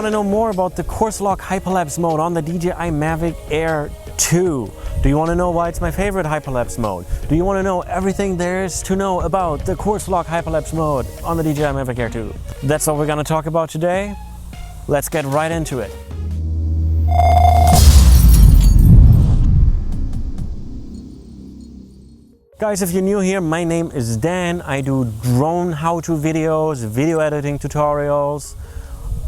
to know more about the Course Lock Hyperlapse mode on the DJI Mavic Air 2? Do you want to know why it's my favorite hyperlapse mode? Do you want to know everything there is to know about the Course Lock Hyperlapse mode on the DJI Mavic Air 2? That's what we're going to talk about today. Let's get right into it. Guys, if you're new here, my name is Dan. I do drone how-to videos, video editing tutorials,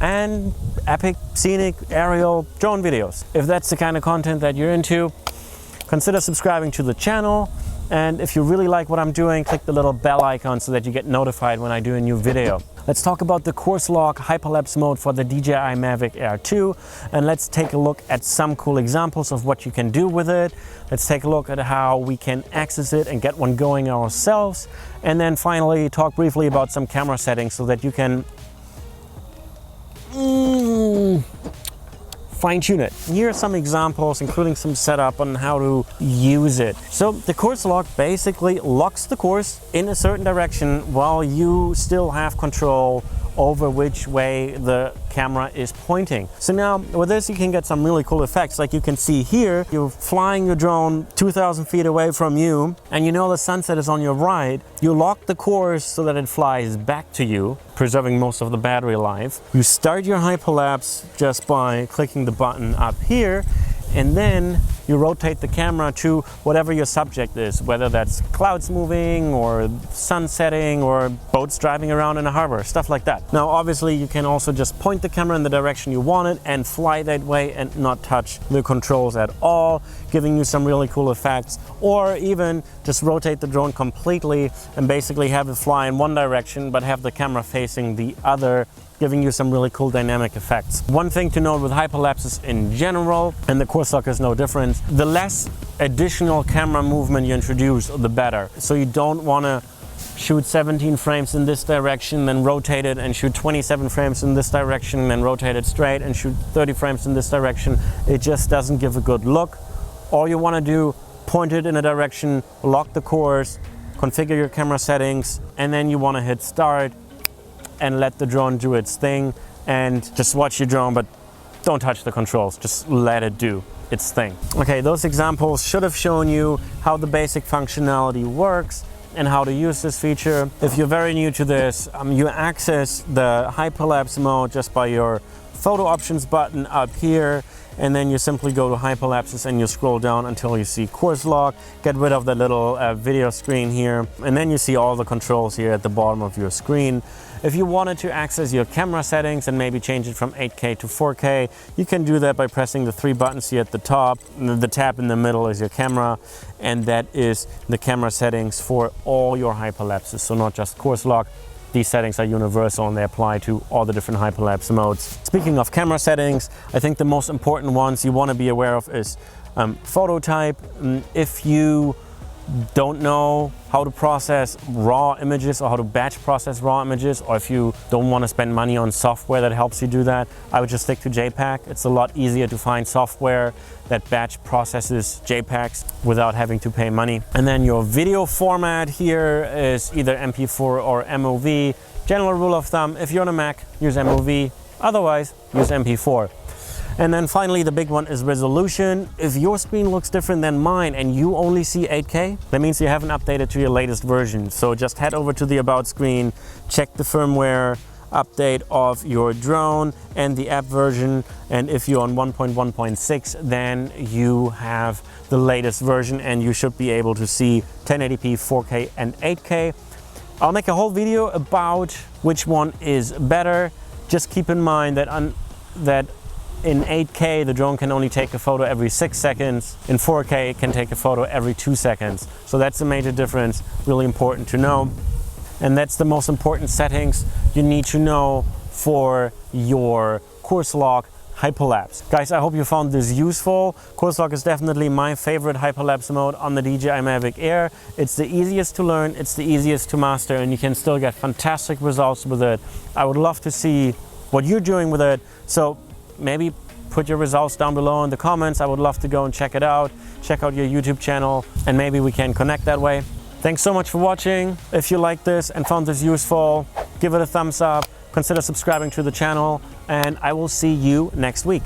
and epic, scenic, aerial drone videos. If that's the kind of content that you're into, consider subscribing to the channel. And if you really like what I'm doing, click the little bell icon so that you get notified when I do a new video. Let's talk about the Course Lock Hyperlapse mode for the DJI Mavic Air 2, and let's take a look at some cool examples of what you can do with it. Let's take a look at how we can access it and get one going ourselves, and then finally talk briefly about some camera settings so that you can fine-tune it. Here are some examples, including some setup on how to use it. So the Course Lock basically locks the course in a certain direction while you still have control over which way the camera is pointing. So now with this you can get some really cool effects. Like you can see here, you're flying your drone 2,000 feet away from you and you know the sunset is on your right. You lock the course so that it flies back to you, preserving most of the battery life. You start your hyperlapse just by clicking the button up here, and then you rotate the camera to whatever your subject is, whether that's clouds moving or sun setting or boats driving around in a harbor, stuff like that. Now obviously you can also just point the camera in the direction you want it and fly that way and not touch the controls at all, giving you some really cool effects, or even just rotate the drone completely and basically have it fly in one direction but have the camera facing the other, giving you some really cool dynamic effects. One thing to note with hyperlapses in general, and the Course Lock is no different, the less additional camera movement you introduce, the better. So you don't want to shoot 17 frames in this direction, then rotate it and shoot 27 frames in this direction, then rotate it straight and shoot 30 frames in this direction. It just doesn't give a good look. All you want to do, point it in a direction, lock the course, configure your camera settings, and then you want to hit start and let the drone do its thing, and just watch your drone, but don't touch the controls, just let it do its thing. Okay, those examples should have shown you how the basic functionality works and how to use this feature. If you're very new to this, you access the hyperlapse mode just by your photo options button up here, and then you simply go to hyperlapses and you scroll down until you see Course Lock, get rid of the little video screen here, and then you see all the controls here at the bottom of your screen. If you wanted to access your camera settings and maybe change it from 8K to 4K, you can do that by pressing the three buttons here at the top. The tab in the middle is your camera, and that is the camera settings for all your hyperlapses, so not just Course Lock. These settings are universal and they apply to all the different hyperlapse modes. Speaking of camera settings, I think the most important ones you want to be aware of is photo type. If you don't know how to process raw images or how to batch process raw images, or if you don't want to spend money on software that helps you do that, I would just stick to JPEG. It's a lot easier to find software that batch processes JPEGs without having to pay money. And then your video format here is either MP4 or MOV. General rule of thumb, if you're on a Mac, use MOV, otherwise use MP4. And then finally, the big one is resolution. If your screen looks different than mine and you only see 8K, that means you haven't updated to your latest version. So just head over to the About screen, check the firmware update of your drone and the app version. And if you're on 1.1.6, then you have the latest version and you should be able to see 1080p, 4K and 8K. I'll make a whole video about which one is better. Just keep in mind that in 8K, the drone can only take a photo every 6 seconds. In 4K, it can take a photo every 2 seconds. So that's a major difference, really important to know. And that's the most important settings you need to know for your Course Lock Hyperlapse. Guys, I hope you found this useful. Course Lock is definitely my favorite hyperlapse mode on the DJI Mavic Air. It's the easiest to learn, it's the easiest to master, and you can still get fantastic results with it. I would love to see what you're doing with it. So maybe put your results down below in the comments. I would love to go and check it out. Check out your YouTube channel and maybe we can connect that way. Thanks so much for watching. If you liked this and found this useful, give it a thumbs up. consider subscribing to the channel, and I will see you next week.